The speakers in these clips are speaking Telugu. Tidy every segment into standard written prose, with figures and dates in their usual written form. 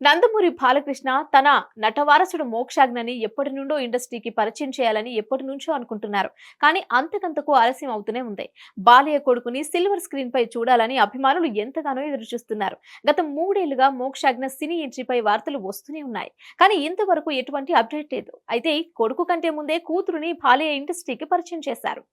నందమూరి బాలకృష్ణ తన నటవారసుడు మోక్షాజ్ఞని ఎప్పటి నుండో ఇండస్ట్రీకి పరిచయం చేయాలని ఎప్పటి నుంచో అనుకుంటున్నారు. కానీ అంతకంతకు ఆలస్యం అవుతూనే ఉంది. బాలయ్య కొడుకుని సిల్వర్ స్క్రీన్ పై చూడాలని అభిమానులు ఎంతగానో ఎదురుచూస్తున్నారు. గత 3 ఏళ్లుగా మోక్షాజ్ఞ సినీ ఎంట్రీపై వార్తలు వస్తూనే ఉన్నాయి. కానీ ఇంతవరకు ఎటువంటి అప్డేట్ లేదు. అయితే కొడుకు కంటే ముందే కూతురుని బాలయ్య ఇండస్ట్రీకి పరిచయం చేశారు.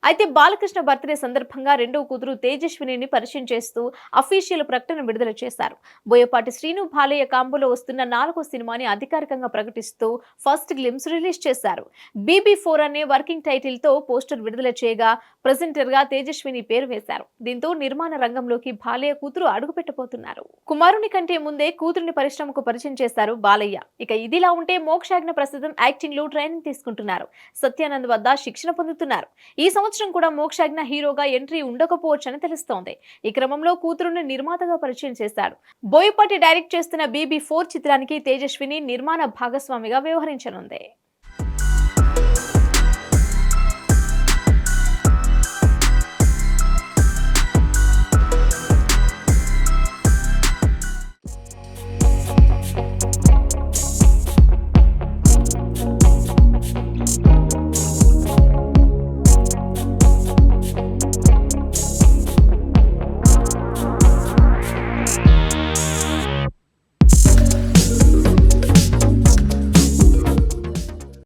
అయితే బాలకృష్ణ బర్త్డే సందర్భంగా రెండో కూతురు తేజస్వినిని పరిచయం చేస్తూ అఫీషియల్ ప్రకటన విడుదల చేశారు. బోయపాటి శ్రీను బాలయ్య కాంబోలో వస్తున్న 4వ సినిమాని అధికారికంగా ప్రకటిస్తూ ఫస్ట్ గ్లిమ్స్ రిలీజ్ చేశారు. BB4 అనే వర్కింగ్ టైటిల్ తో పోస్టర్ విడుదల చేయగా ప్రెజెంటర్ గా తేజస్విని పేరు వేశారు. దీంతో నిర్మాణ రంగంలోకి బాలయ్య కూతురు అడుగుపెట్టబోతున్నారు. కుమారుని కంటే ముందే కూతురిని పరిశ్రమకు పరిచయం చేశారు బాలయ్య. ఇక ఇదిలా ఉంటే మోక్షాజ్ఞ ప్రస్తుతం యాక్టింగ్ లో ట్రైనింగ్ తీసుకుంటున్నారు. సత్యానంద్ వద్ద శిక్షణ పొందుతున్నారు. ఈ సంవత్సరం కూడా మోక్షాజ్ఞ హీరోగా ఎంట్రీ ఉండకపోవచ్చని తెలుస్తోంది. ఈ క్రమంలో కూతురుని నిర్మాతగా పరిచయం చేశాడు. బోయపాటి డైరెక్ట్ చేస్తున్న BB4 చిత్రానికి తేజస్విని నిర్మాణ భాగస్వామిగా వ్యవహరించనుంది.